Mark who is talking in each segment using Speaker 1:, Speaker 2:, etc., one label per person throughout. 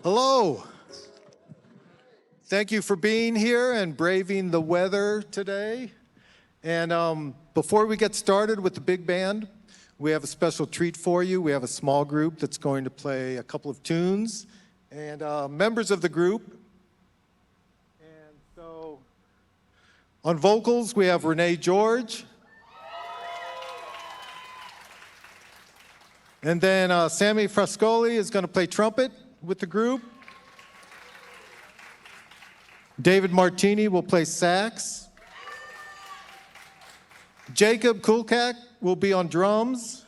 Speaker 1: Hello. Thank you for being here and braving the weather today. And before we get started with the big band, we have a special treat for you. We have a small group that's going to play a couple of tunes. And members of the group. And so on vocals, we have Renae George. And then Sami Frascoli is going to play trumpet with the group. David Martini will play sax. Jacob Kulcak will be on drums.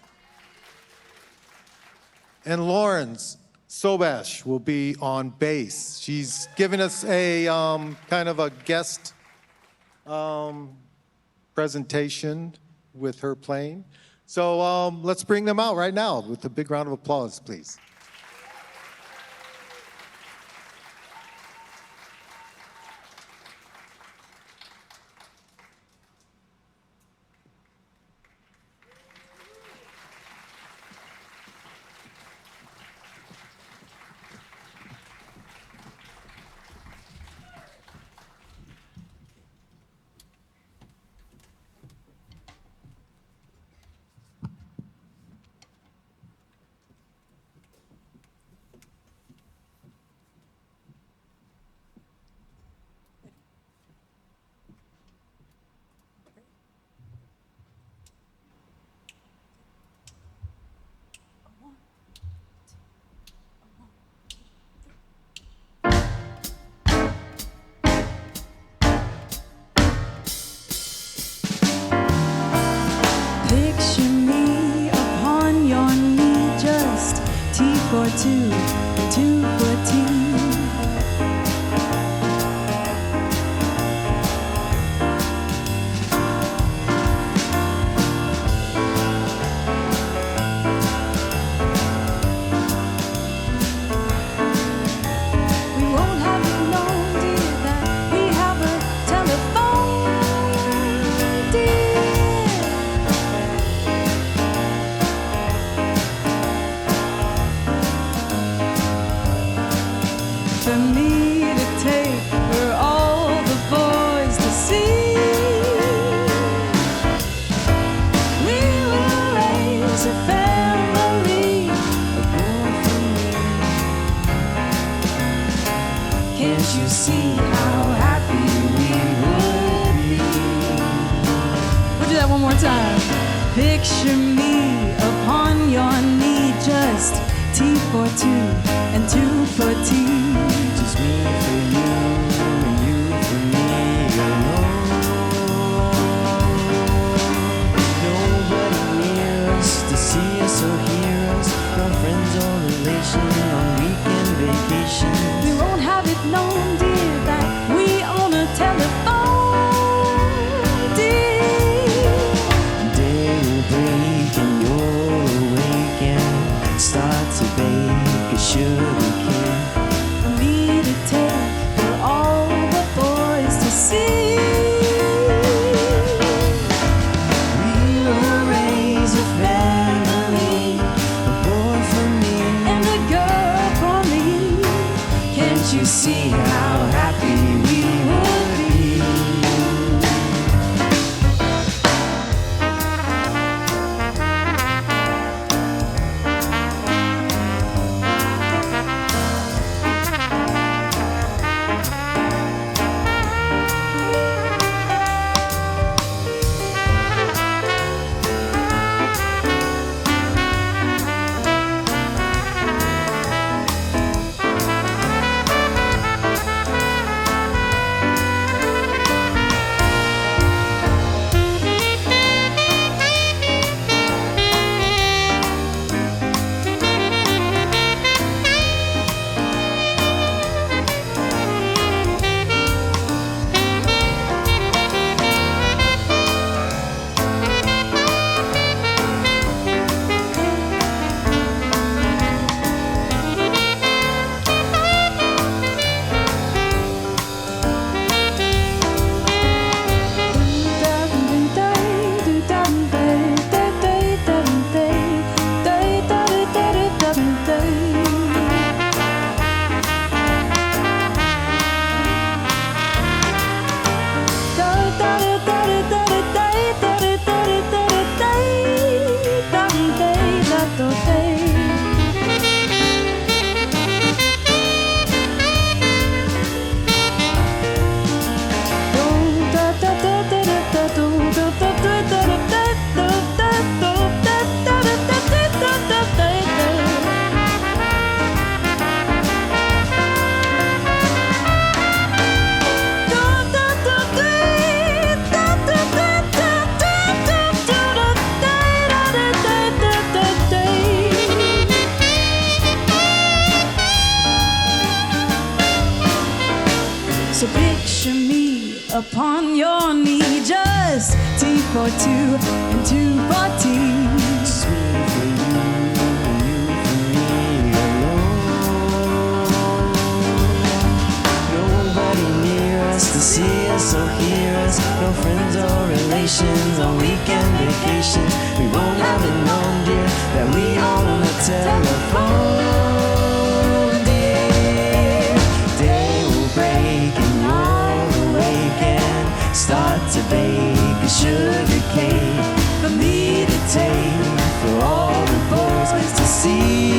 Speaker 1: And Lawrence Sobash will be on bass. She's giving us a kind of a guest presentation with her playing. So let's bring them out right now with a big round of applause, please.
Speaker 2: So picture me upon your knee, just T for two and two for tea.
Speaker 3: Sweet for you for me alone. Nobody near us to see us or hear us. No friends or relations on weekend vacation. We won't have it known, dear, that we own a telephone, dear. Day will break and you'll awake and start to bake a sugar cake for me to take, for all the boys to see.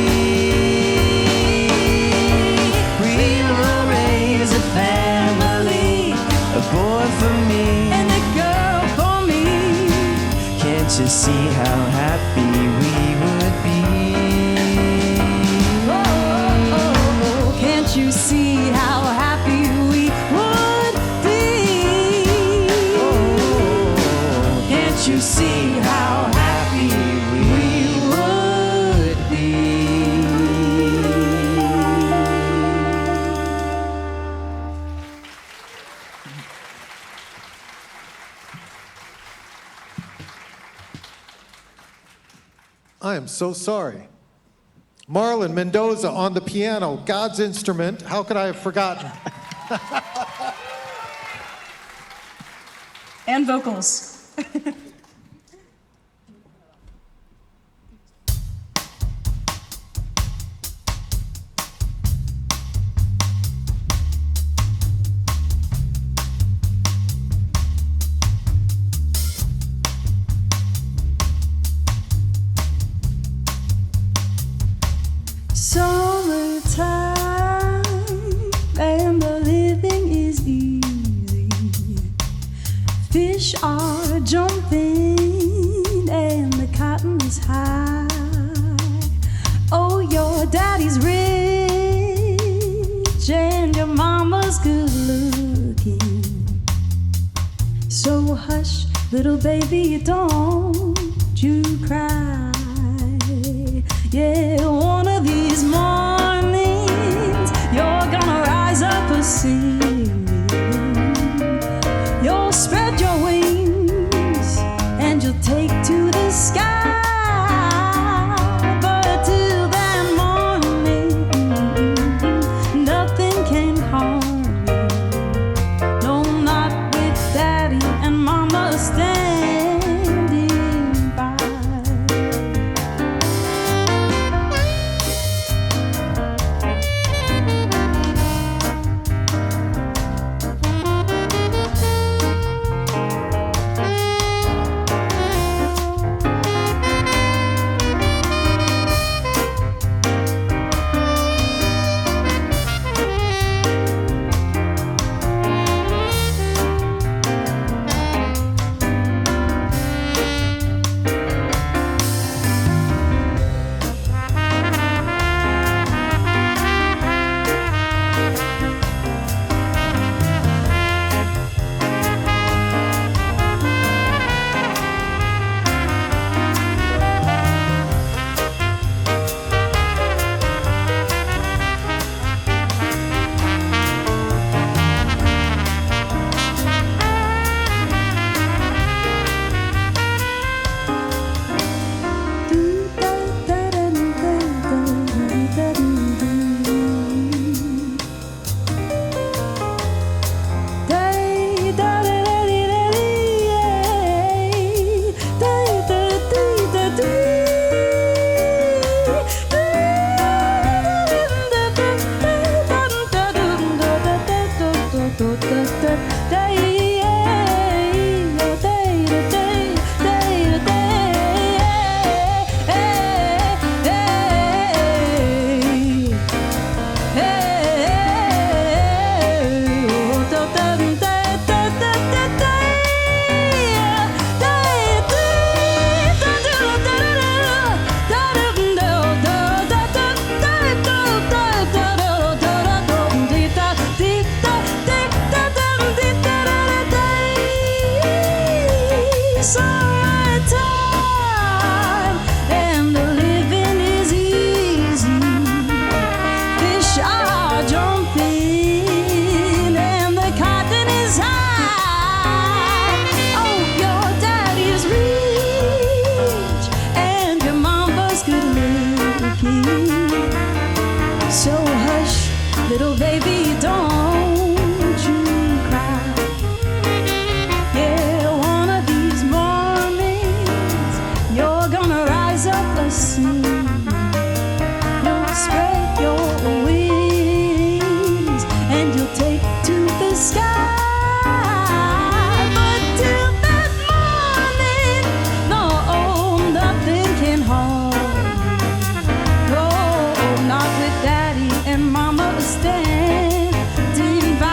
Speaker 3: We will raise a family, a boy for me
Speaker 2: and a girl for me.
Speaker 3: Can't you see how happy we would be?
Speaker 2: Oh, oh, oh, can't you see how happy we would be?
Speaker 3: Oh, can't you see how happy we would be?
Speaker 1: I am so sorry. Marlon Mendoza on the piano, God's instrument. How could I have forgotten?
Speaker 2: And vocals. Summertime and the living is easy. Fish are jumping and the cotton is high. Oh, your daddy's rich and your mama's good looking. So hush, little baby, don't you cry. Yeah, one of these mornings you're gonna rise up a singing. You'll spread your wings and you'll take to the sky. But till that morning, nothing can harm you. No, not with daddy and mama standing by. So hush, little baby, don't you cry. Yeah, one of these mornings you're gonna rise up a sing. You'll spread your wings and you'll take to the sky. But till that morning, no, nothing can harm. No, not with Daddy and Mama standing by.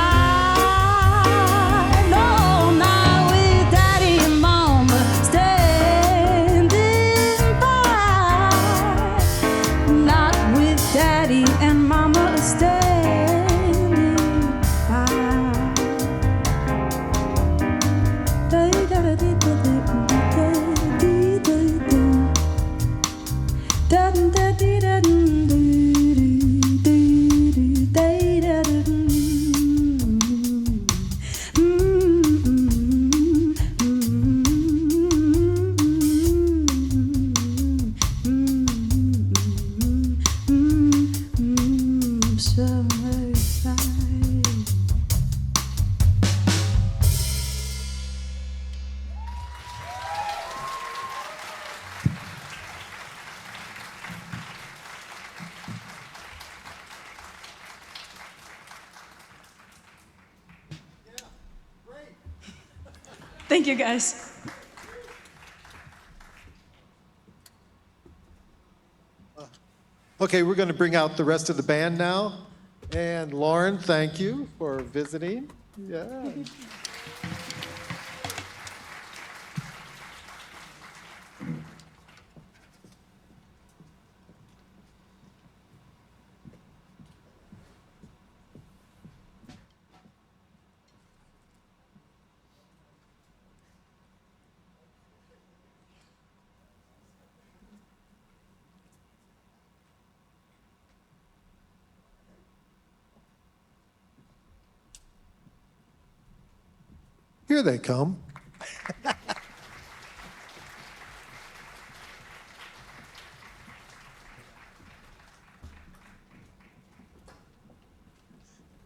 Speaker 2: No, not with Daddy and Mama standing by. Not with Daddy and Mama standing by. Thank you, guys.
Speaker 1: Okay, we're going to bring out the rest of the band now. And Lauren, thank you for visiting. Yeah. Here they come.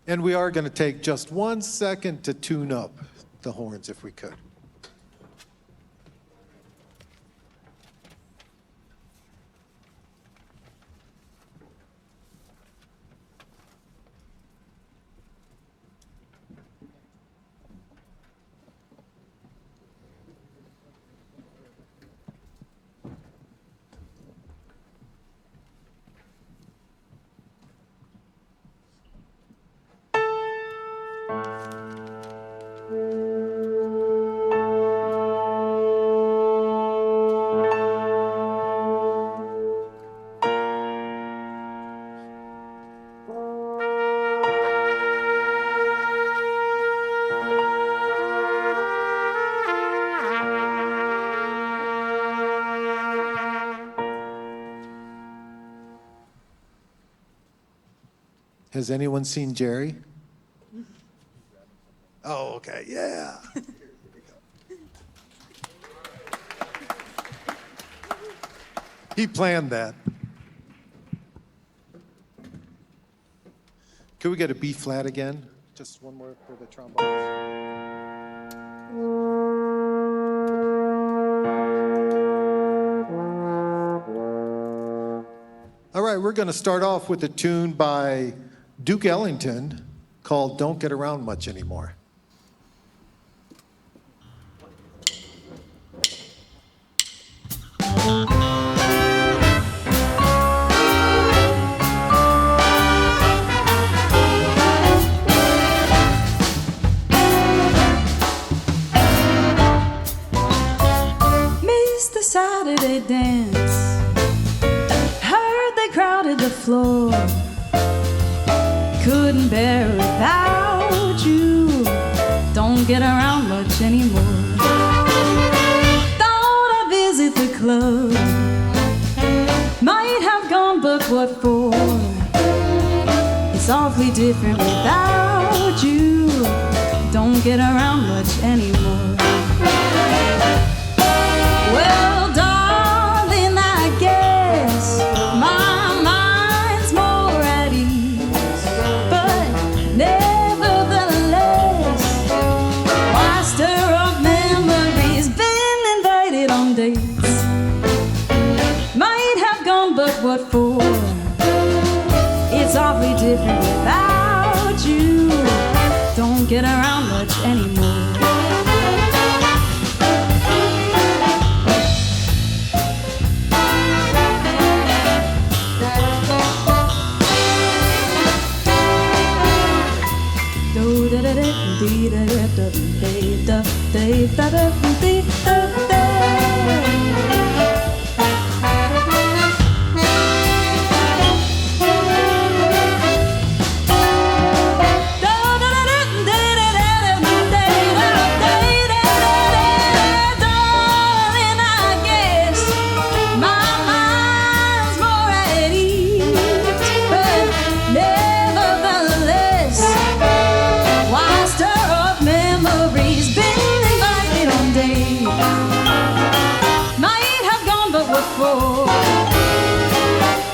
Speaker 1: And we are going to take just 1 second to tune up the horns if we could. Has anyone seen Jerry? Oh, okay, yeah. He planned that. Could we get a B flat again? Just one more for the trombones. All right, we're going to start off with a tune by Duke Ellington called Don't Get Around Much Anymore.
Speaker 2: Missed the Saturday dance. Heard they crowded the floor. Couldn't bear without you. Don't get around much anymore. Thought I'd visit the club. Might have gone, but what for? It's awfully different without you. Don't get around much anymore. Well, darling, I guess my mind's more at ease. awfully different without you. Don't get around much anymore.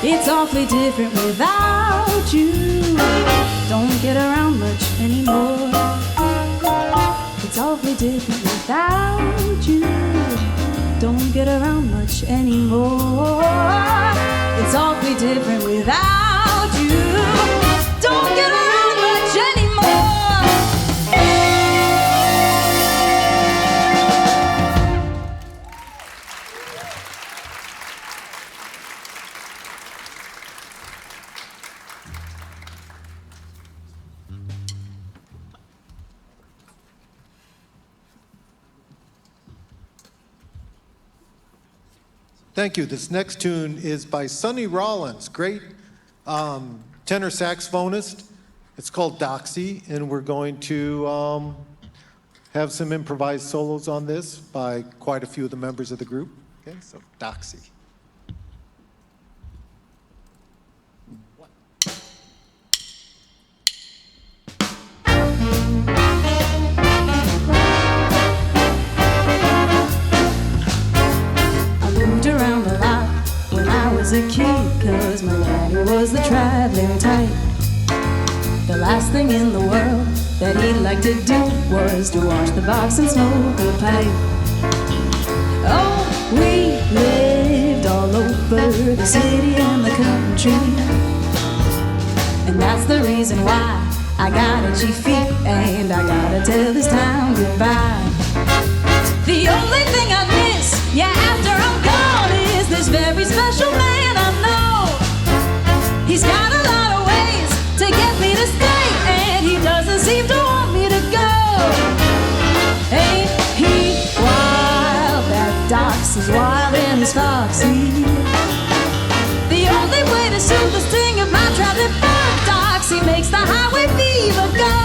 Speaker 2: It's awfully different without you. Don't get around much anymore. It's awfully different without you. Don't get around much anymore. It's awfully different without you. Don't get around much anymore.
Speaker 1: Thank you. This next tune is by Sonny Rollins, great tenor saxophonist. It's called Doxy, and we're going to have some improvised solos on this by quite a few of the members of the group. Okay, so Doxy.
Speaker 2: A kid, cause my daddy was the traveling type. The last thing in the world that he'd like to do was to wash the box and smoke a pipe. Oh, we lived all over the city and the country, and that's the reason why I got itchy feet and I gotta tell this town goodbye. The only thing I miss, yeah, after I'm gone, is this very special man I know. He's got a lot of ways to get me to stay, and he doesn't seem to want me to go. Ain't he wild? That Dox is wild and he's foxy. The only way to soothe the sting of my traveling funk, Doxy makes the highway fever go.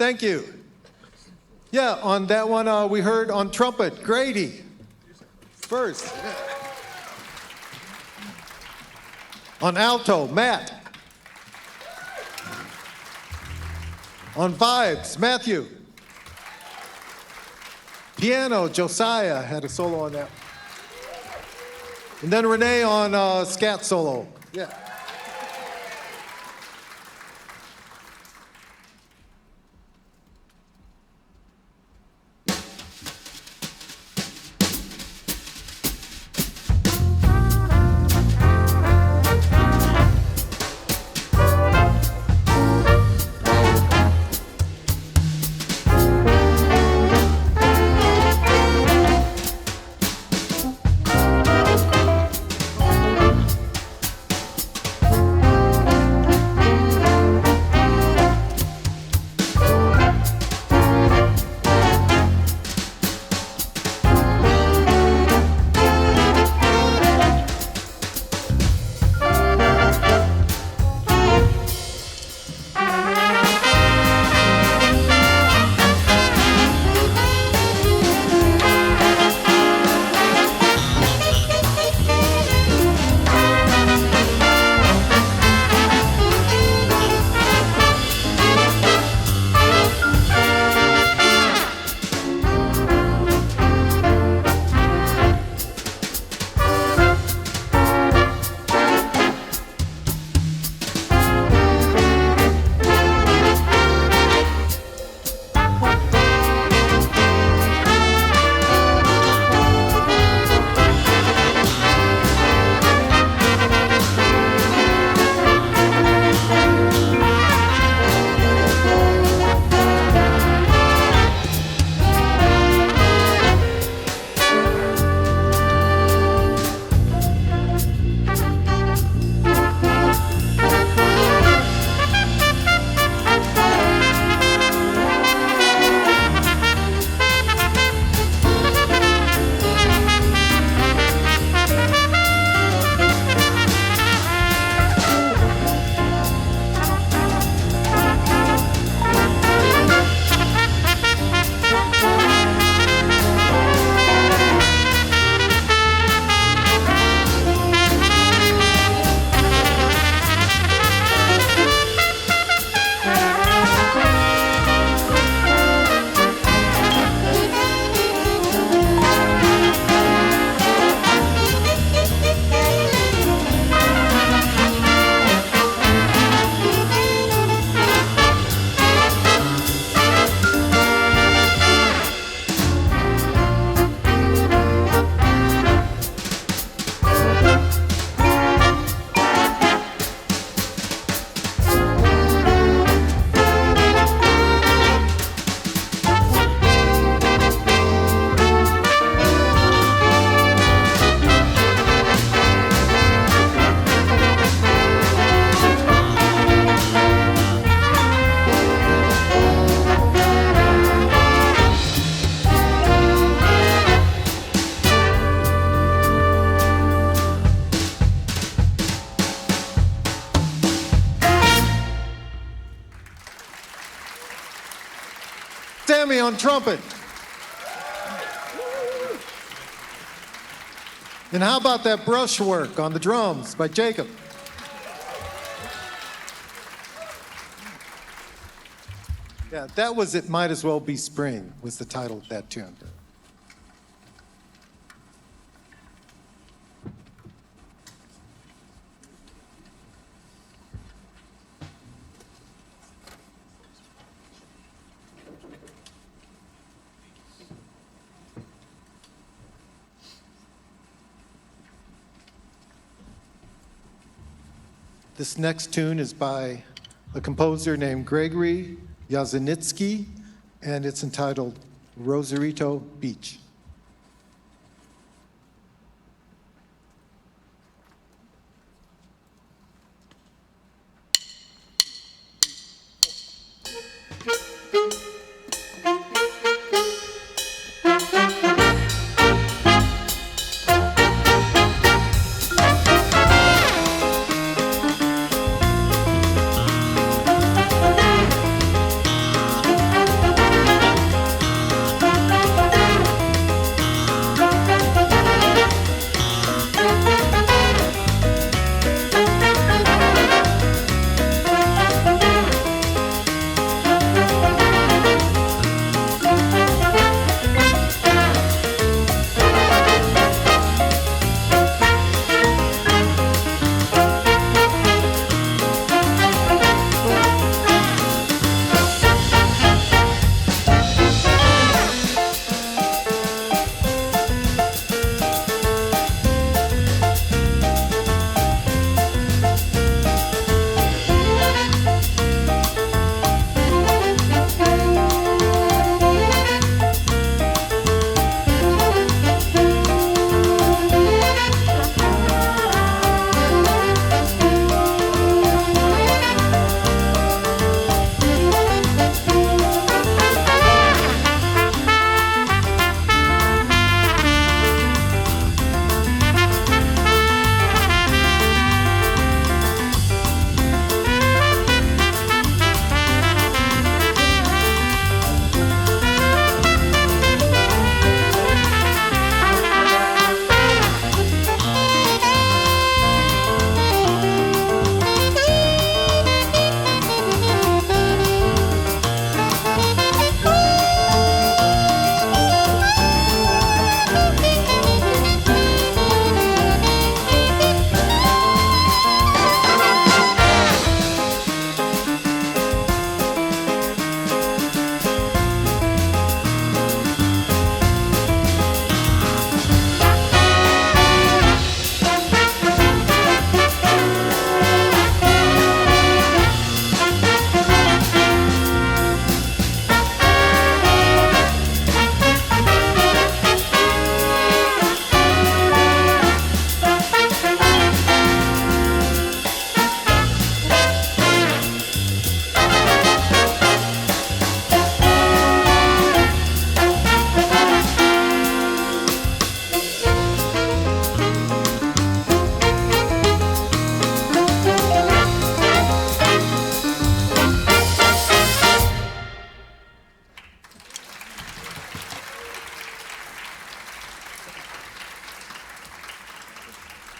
Speaker 1: Thank you. Yeah, on that one we heard on trumpet, Grady first. On alto, Matt. On vibes, Matthew. Piano, Josiah had a solo on that. And then Renae on scat solo. Yeah. Sami on trumpet. And how about that brushwork on the drums by Jacob? Yeah, that was It Might As Well Be Spring, was the title of that tune. This next tune is by a composer named Gregory Yazanitsky, and it's entitled Rosarito Beach.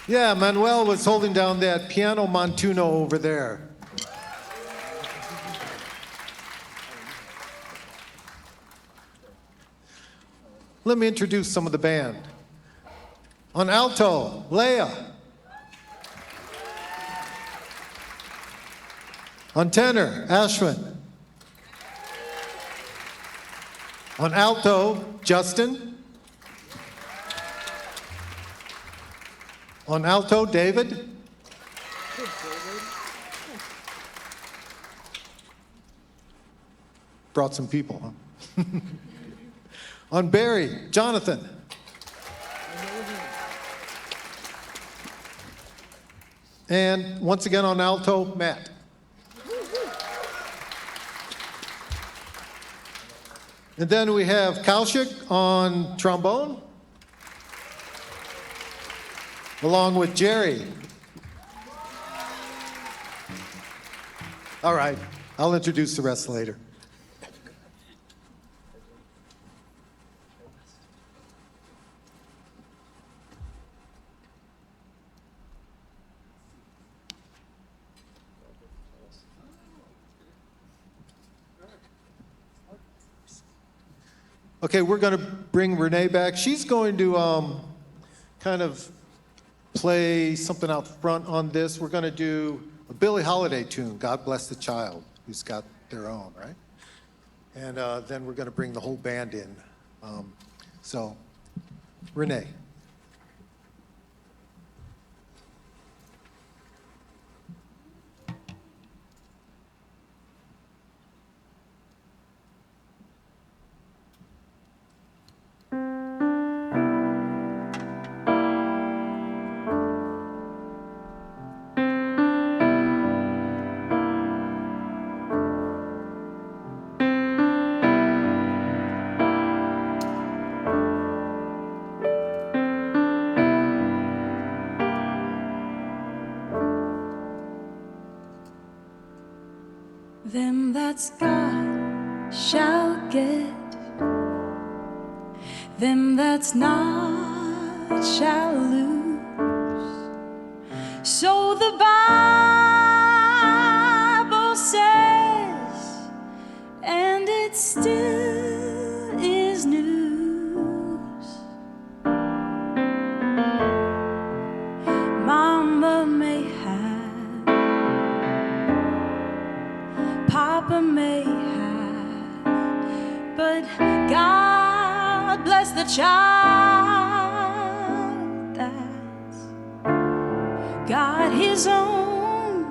Speaker 1: Yeah, Manuel was holding down that piano montuno over there. Let me introduce some of the band. On alto, Lea. On tenor, Ashwin. On alto, Justin. On alto, David. Brought some people, huh? On Bari, Jonathan. And once again on alto, Matt. And then we have Kaushik on trombone, along with Jerry. All right, I'll introduce the rest later. Okay, we're going to bring Renae back. She's going to kind of play something out front on this. We're going to do a Billie Holiday tune, God Bless the Child, who's got their own, right? And then we're going to bring the whole band in. So, Renae.
Speaker 2: Them that's got shall get, them that's not shall lose. So the Bible says, and it still is news. Mama may have, Papa may have, but God bless the child that's got his own,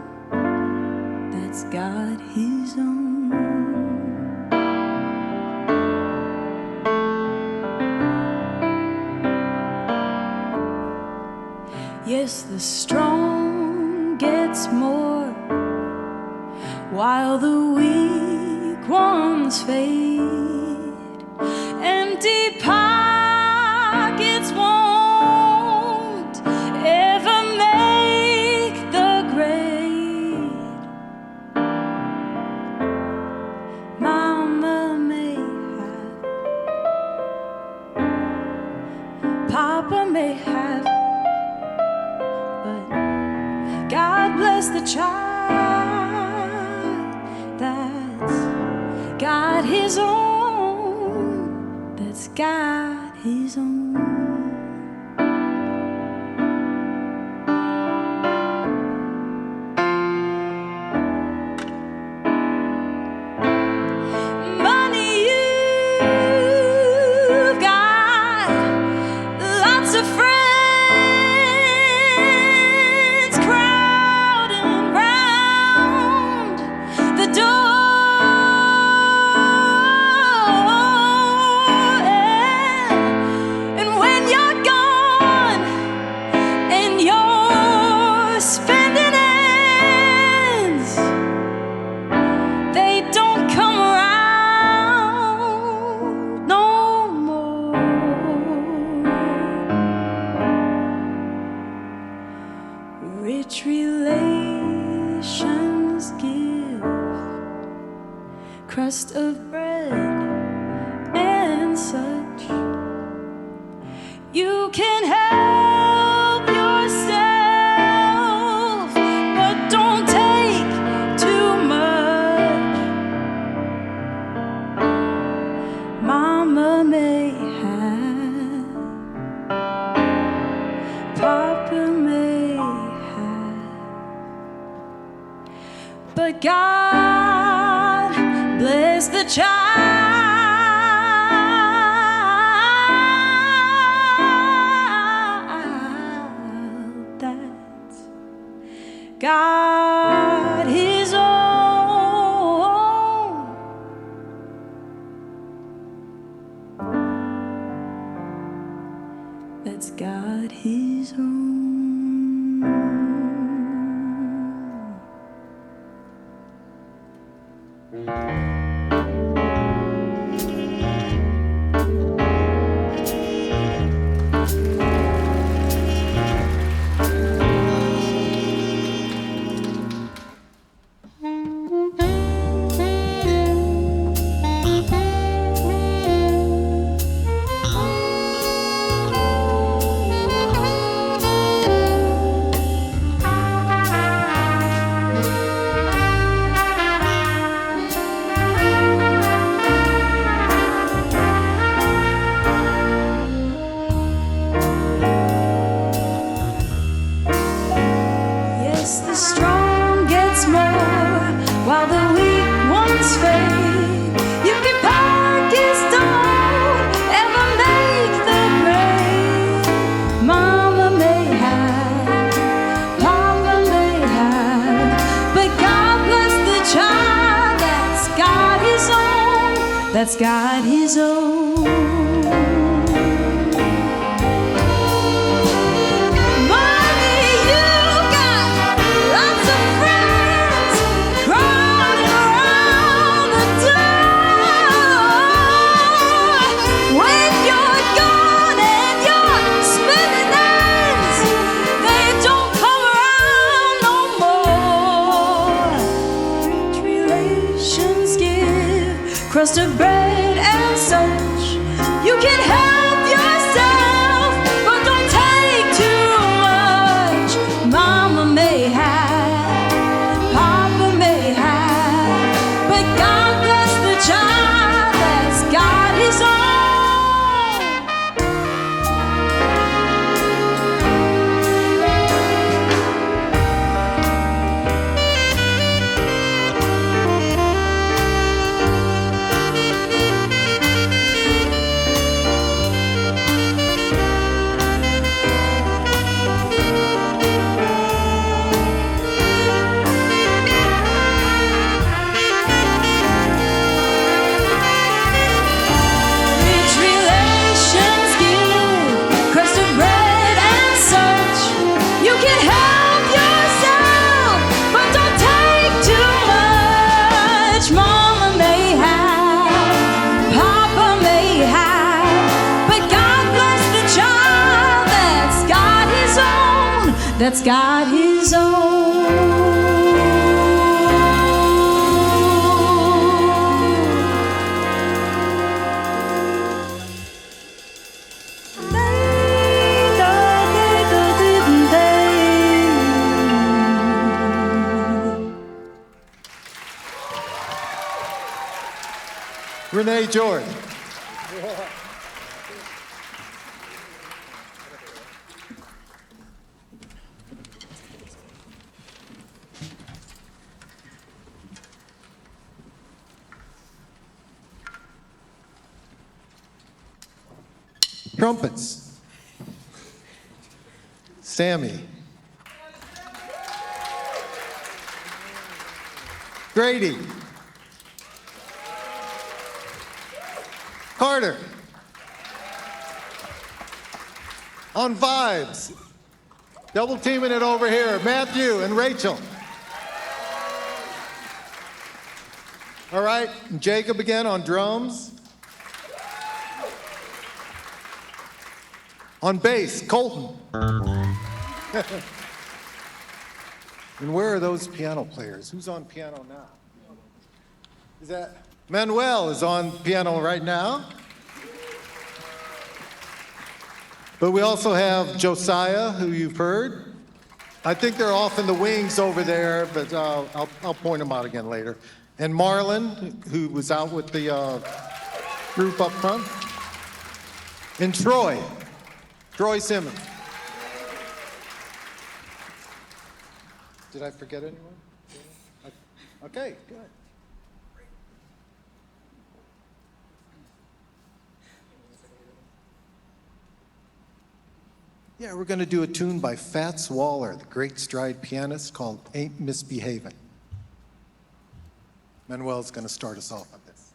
Speaker 2: that's got his own. Yes, the strong gets more while the weak ones fade. Empty pockets won't ever make the grade. Mama may have, Papa may have, but God bless the child that's got his own, that's got his own. Money you've got, lots of friends crowding round the door. And when you're gone and you're spending ends, they don't come around no more. Rich relations give crust of bread and such. You can help yourself, but don't take too much. Mama may have, Papa may have, but God bless the child that's got his own, that's got his own. that's got his own. Crust of bread and such. You can help yourself, but don't take too much. Mama may have, Papa may have, but God bless the child that's got his own. That's got his own.
Speaker 1: Renae George. Trumpets. Sami. Grady. Carter. On vibes. Double teaming it over here. Matthew and Rachel. All right, Jacob again on drums. On bass, Colton. And where are those piano players? Who's on piano now? Is that Manuel is on piano right now. But we also have Josiah, who you've heard. I think they're off in the wings over there, but I'll point them out again later. And Marlon, who was out with the group up front. And Troy Simmons. Did I forget anyone? Okay, good. Yeah, we're going to do a tune by Fats Waller, the great stride pianist, called Ain't Misbehavin'. Manuel's going to start us off on this.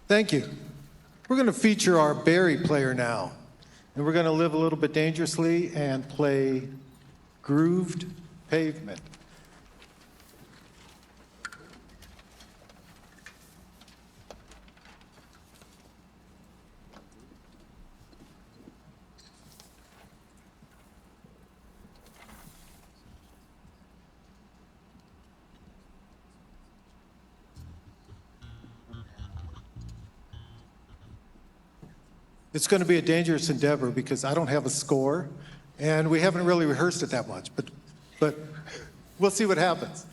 Speaker 1: Thank you. We're going to feature our Bari player now. And we're going to live a little bit dangerously and play Grooved Pavement. It's going to be a dangerous endeavor because I don't have a score, and we haven't really rehearsed it that much, but we'll see what happens.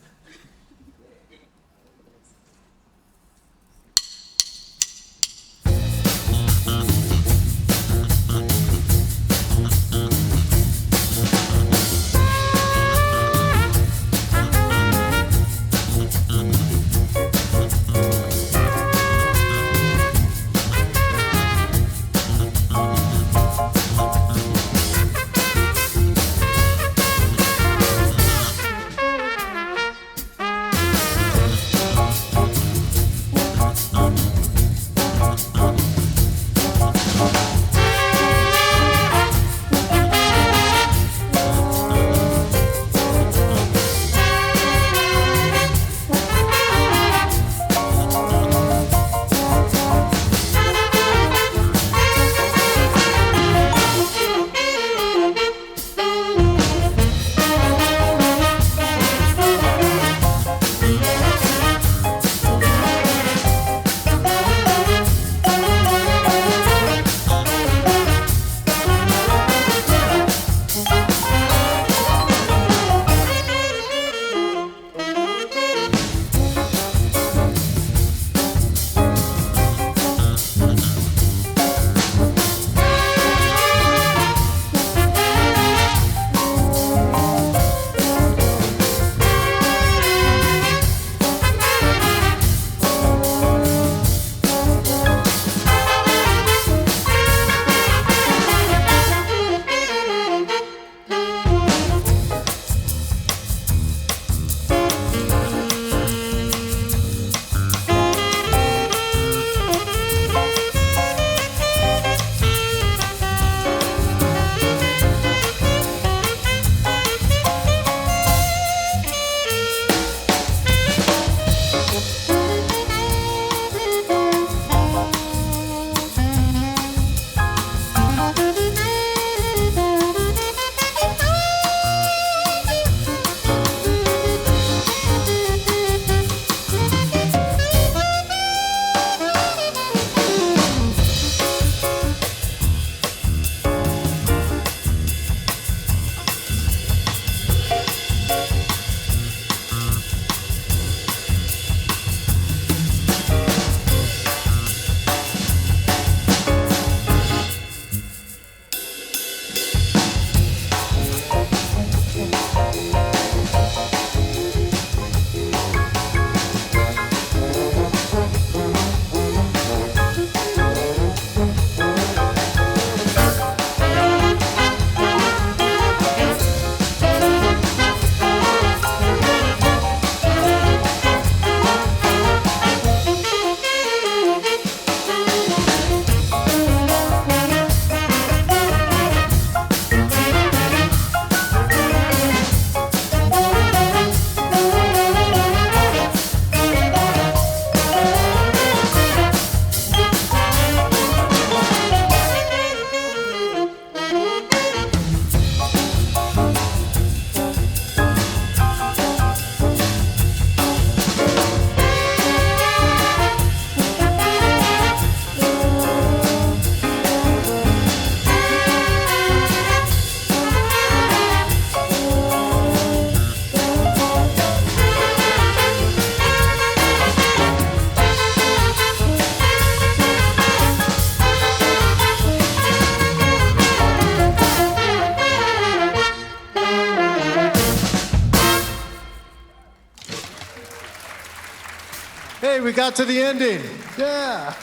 Speaker 1: Hey, we got to the ending. Yeah.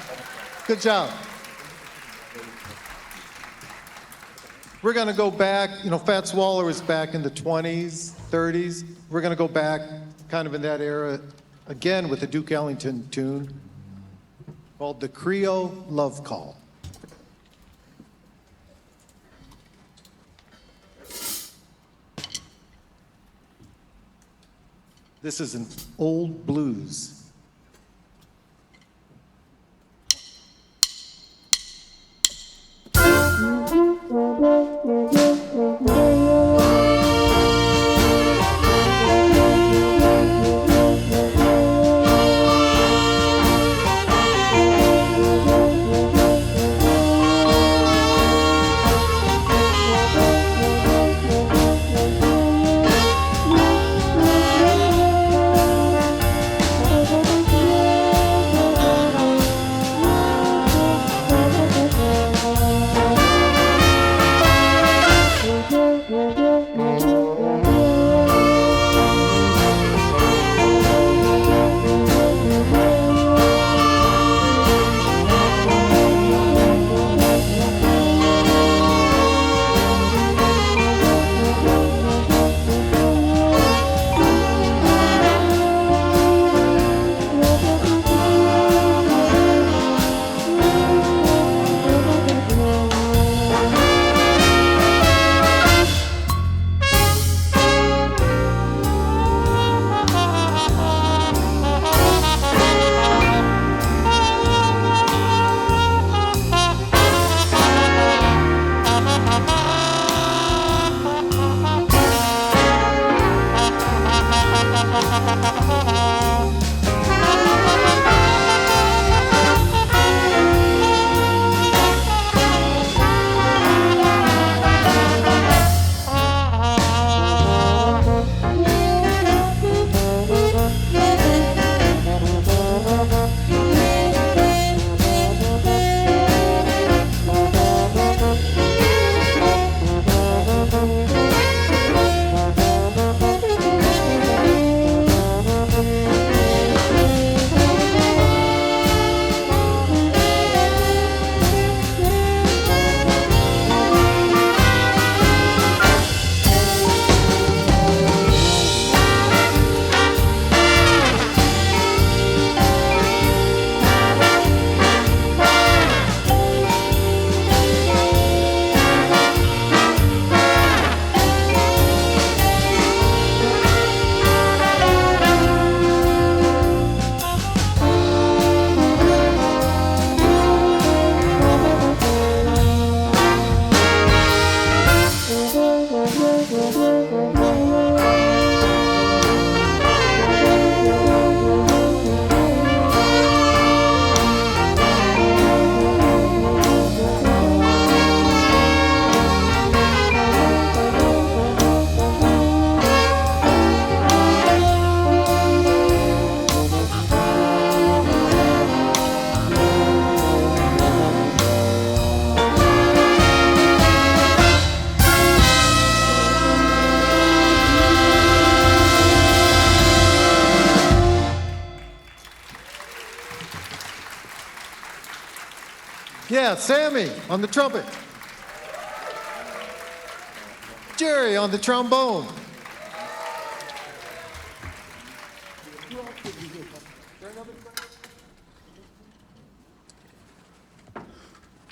Speaker 1: Good job. We're going to go back, Fats Waller was back in the 20s, 30s. We're going to go back kind of in that era again with a Duke Ellington tune. called the Creole Love Call. This is an old blues. Yeah, Sammy on the trumpet. Jerry on the trombone.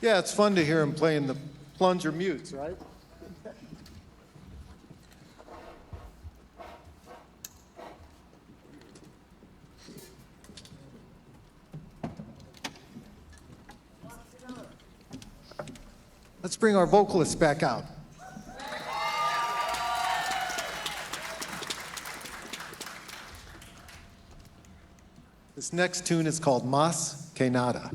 Speaker 1: Yeah, it's fun to hear him playing the plunger mutes, right? Let's bring our vocalists back out. This next tune is called Mas Que Nada.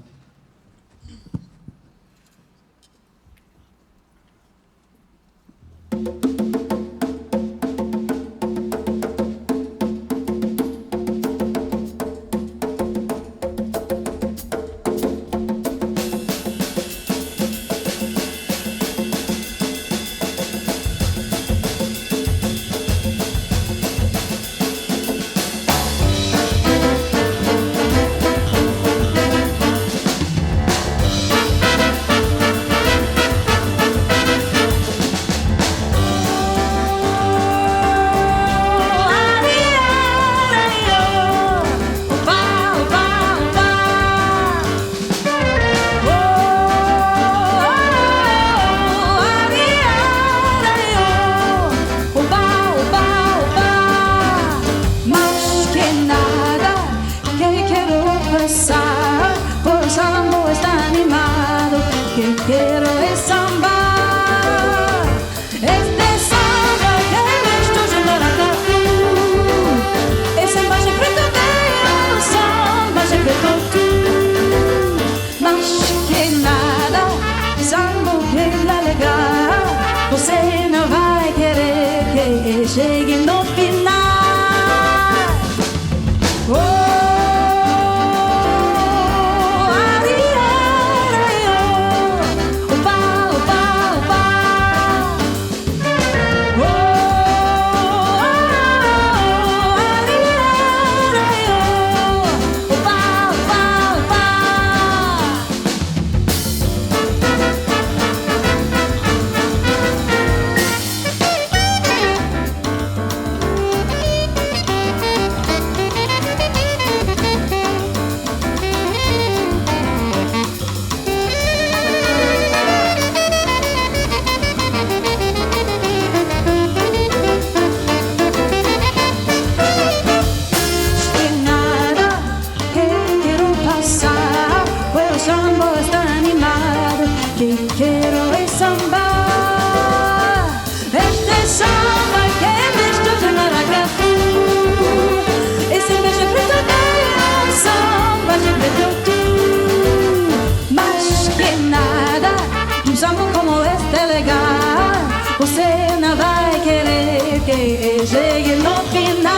Speaker 2: que llegue lo final.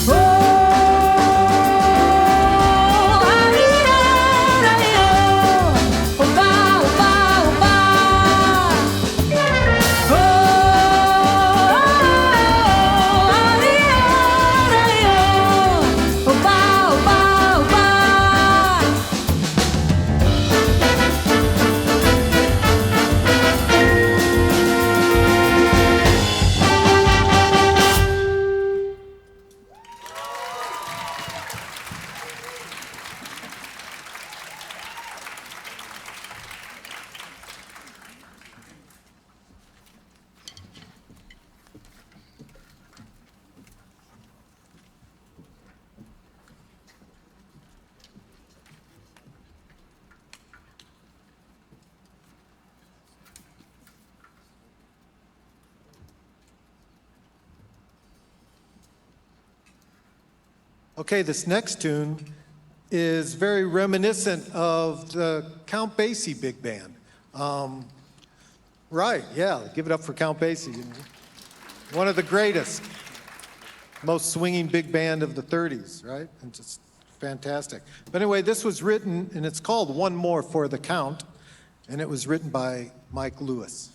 Speaker 2: Oh, ay, ay, ay, oh, opa, opa, opa. Oh, ay, ay, ay, oh, opa, opa, opa.
Speaker 1: Okay, this next tune is very reminiscent of the Count Basie big band. Right, yeah, give it up for Count Basie. One of the greatest, most swinging big band of the 30s, right? And just fantastic. But anyway, this was written, and it's called One More for the Count, and it was written by Mike Lewis.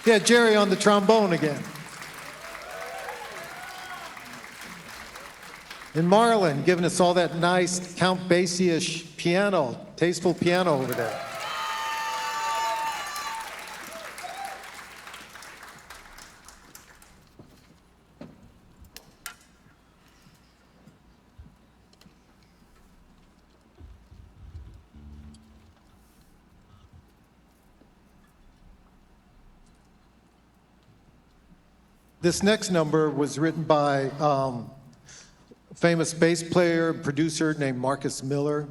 Speaker 1: Yeah, Jerry on the trombone again. And Marlon giving us all that nice Count Basie-ish piano, tasteful piano over there. This next number was written by a famous bass player and producer named Marcus Miller,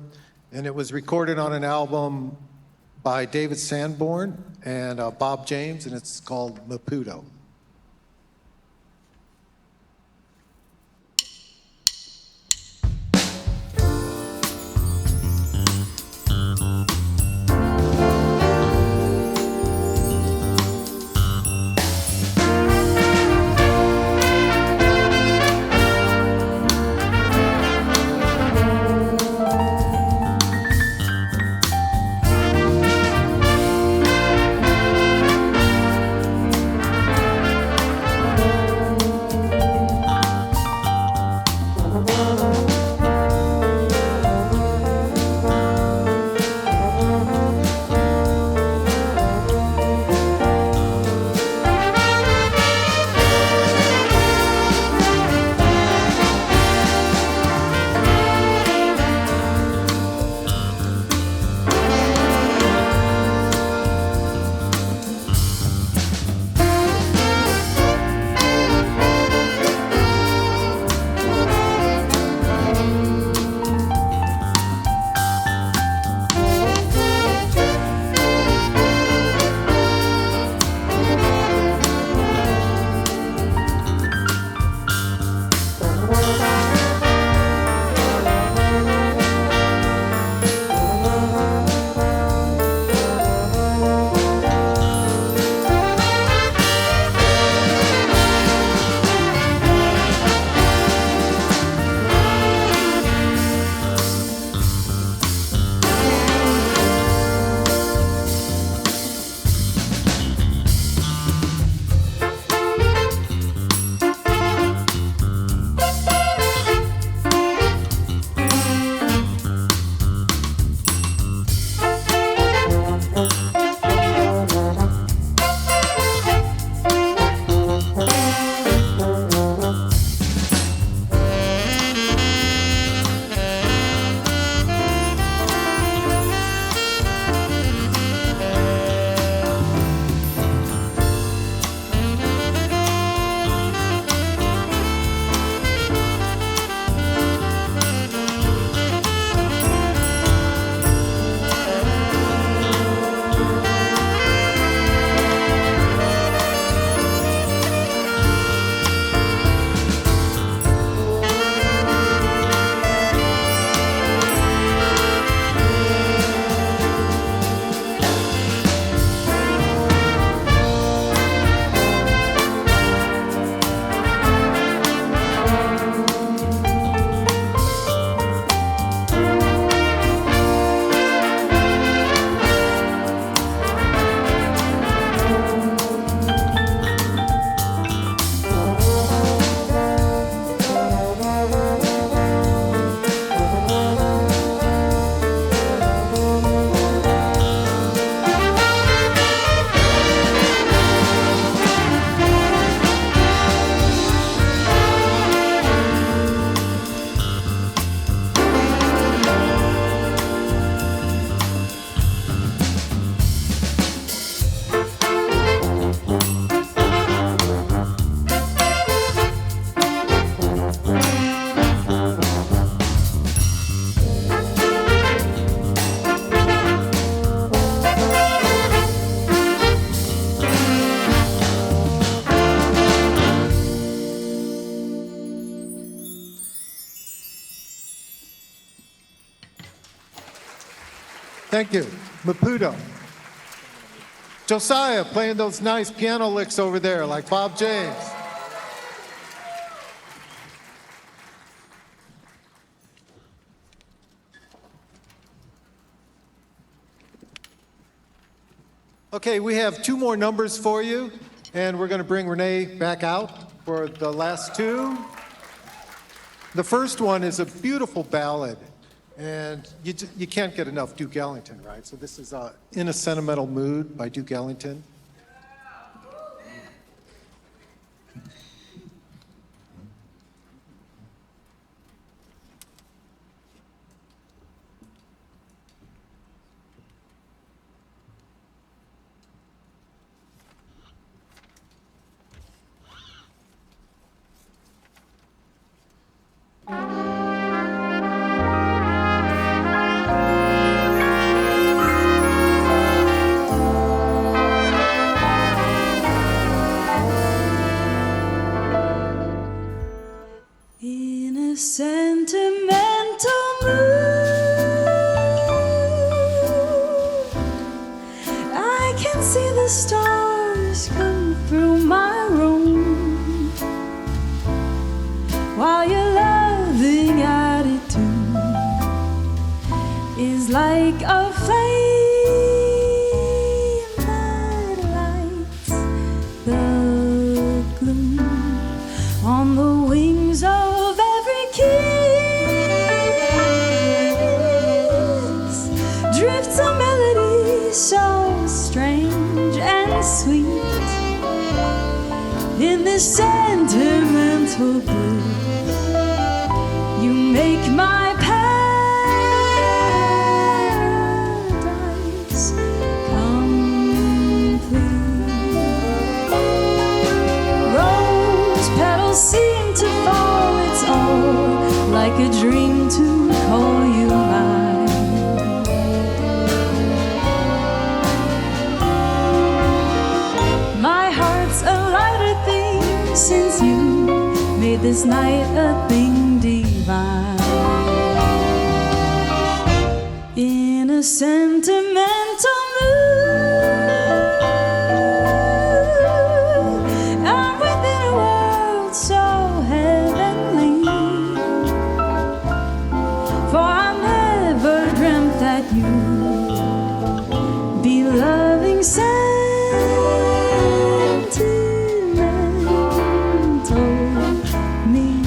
Speaker 1: and it was recorded on an album by David Sanborn and Bob James, and it's called Maputo. Thank you. Maputo. Josiah playing those nice piano licks over there like Bob James. Okay, we have two more numbers for you. And we're going to bring Renae back out for the last two. The first one is a beautiful ballad, and you can't get enough Duke Ellington, right? So this is In a Sentimental Mood by Duke Ellington.
Speaker 2: In a sentimental mood, I can see the stars come through my room, while your loving attitude is like a flame that lights the gloom on the wings of every kiss. Drifts a melody so strange and sweet in this sentimental bliss. You make my paradise complete. Rose petals seem to fall, it's all like a dream to call you mine. My heart's a lighter thing since you made this night a thing divine. In a sentimental mood, I'm within a world so heavenly, for I never dreamt that you'd be loving sentimental me.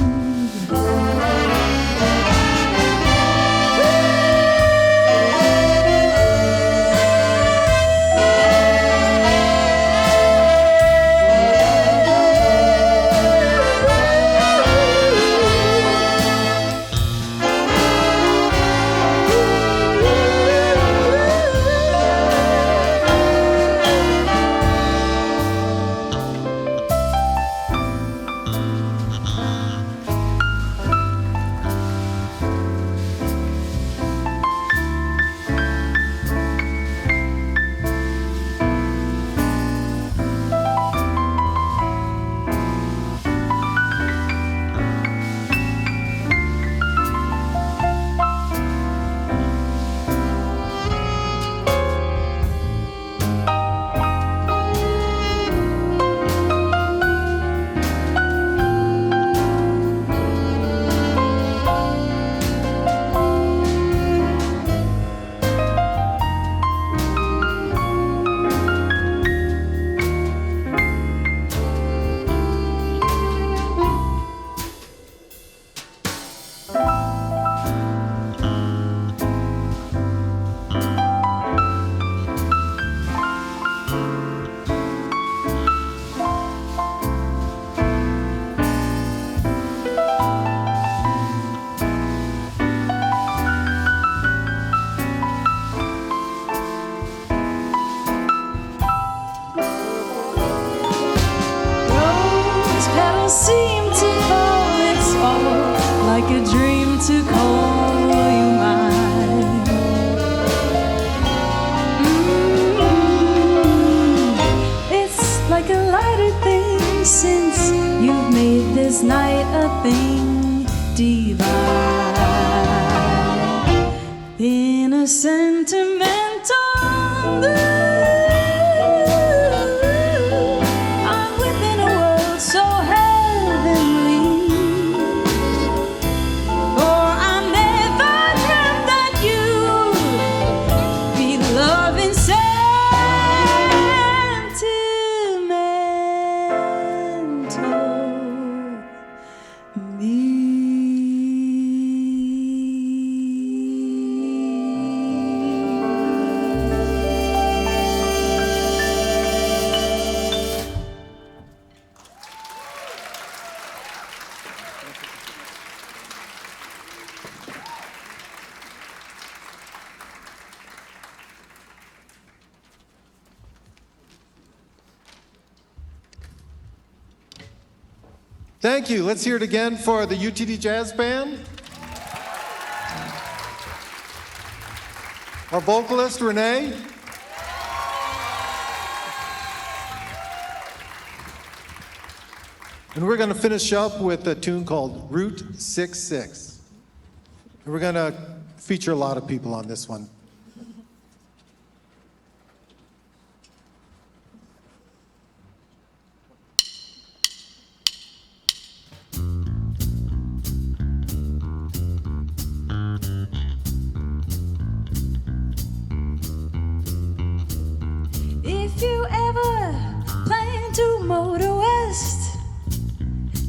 Speaker 2: this night a thing divine. In a sentimental mood, I'm within a world so heavenly. For I never dreamt that you'd be loving sentimental.
Speaker 1: Thank you. Let's hear it again for the UTD Jazz Band. Our vocalist, Renae. And we're going to finish up with a tune called Route 66. And we're going to feature a lot of people on this one.
Speaker 2: If you ever plan to motor west,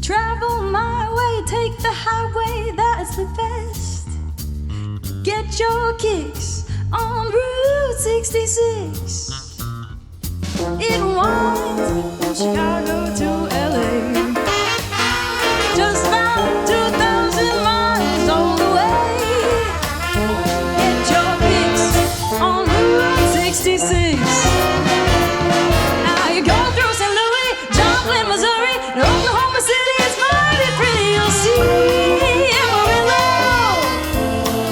Speaker 2: travel my way, take the highway, that's the best. Get your kicks on Route 66. It winds from Chicago to LA, just about 2,000 miles all the way. Get your kicks on Route 66. Now you go through St. Louis, Joplin, Missouri, and Oklahoma City. It's mighty pretty, you'll see. Amarillo,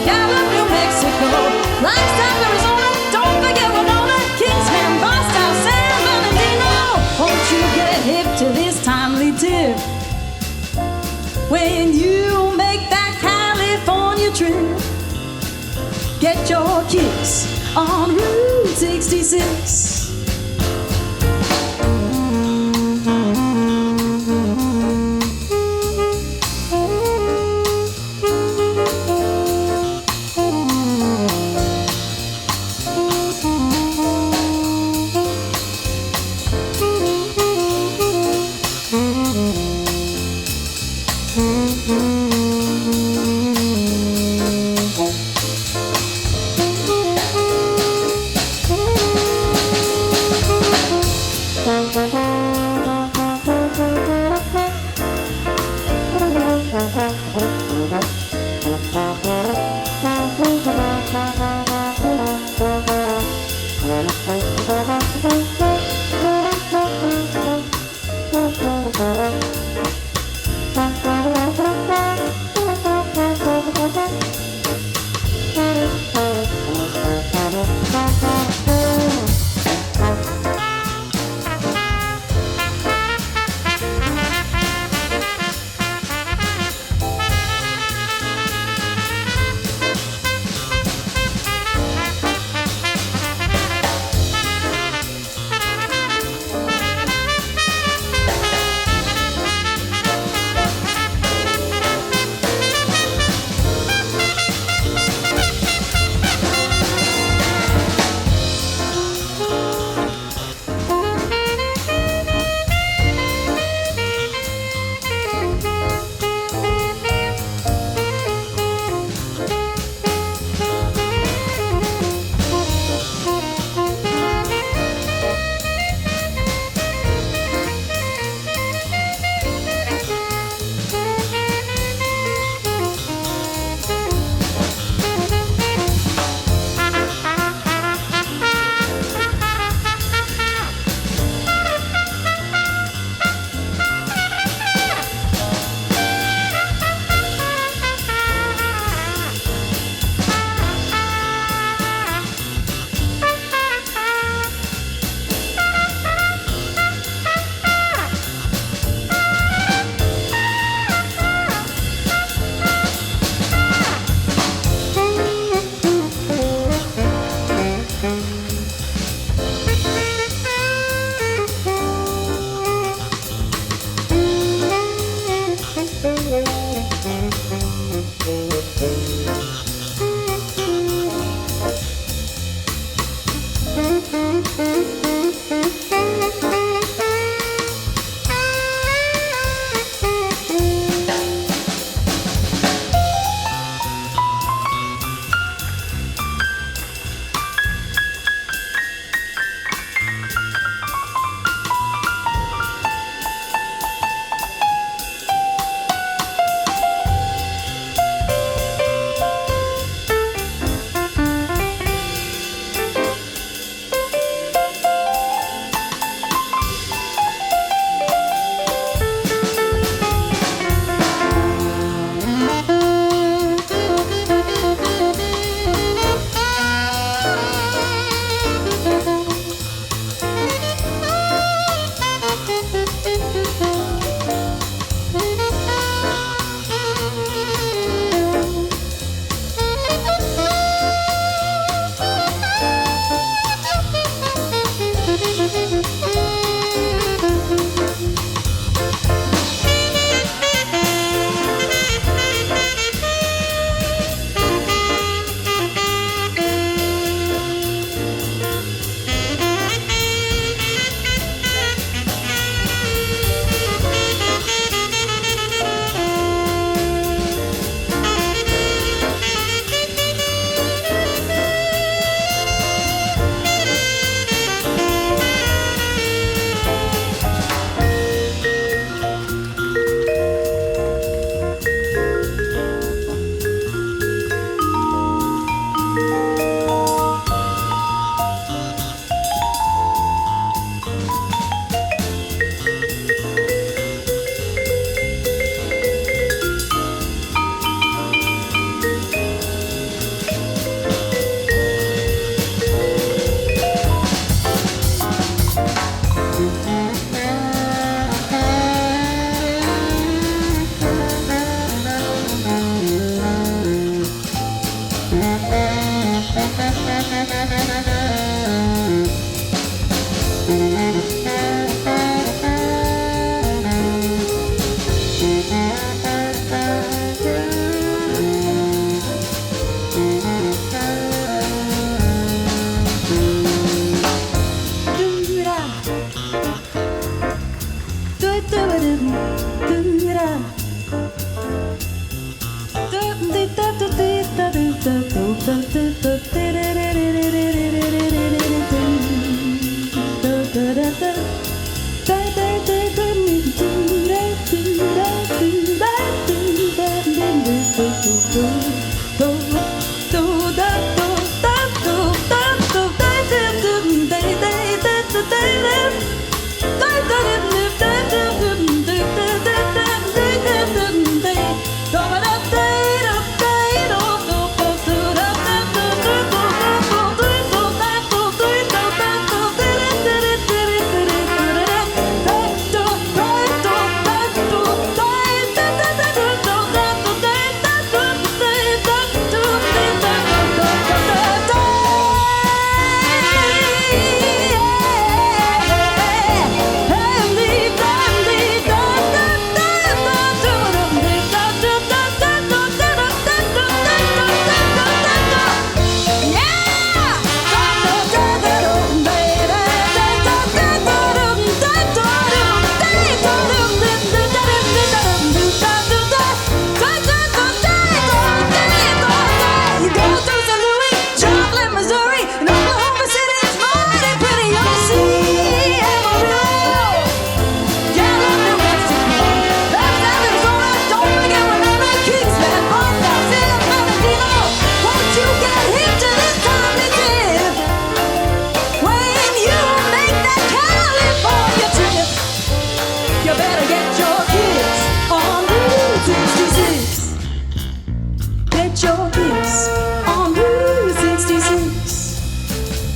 Speaker 2: Gallup, New Mexico, Flagstaff, Arizona. Don't forget Winona, Kingsman, Boston, San Bernardino. Won't you get hip to this timely tip when you make that California trip? Get your kicks on Route 66.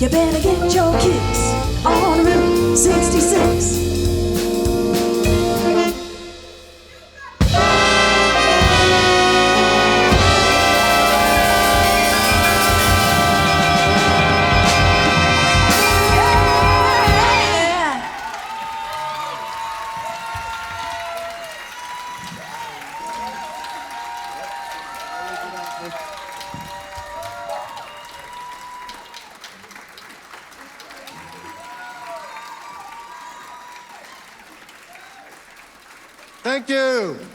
Speaker 2: You better get your kicks on Route 66.
Speaker 1: Thank you.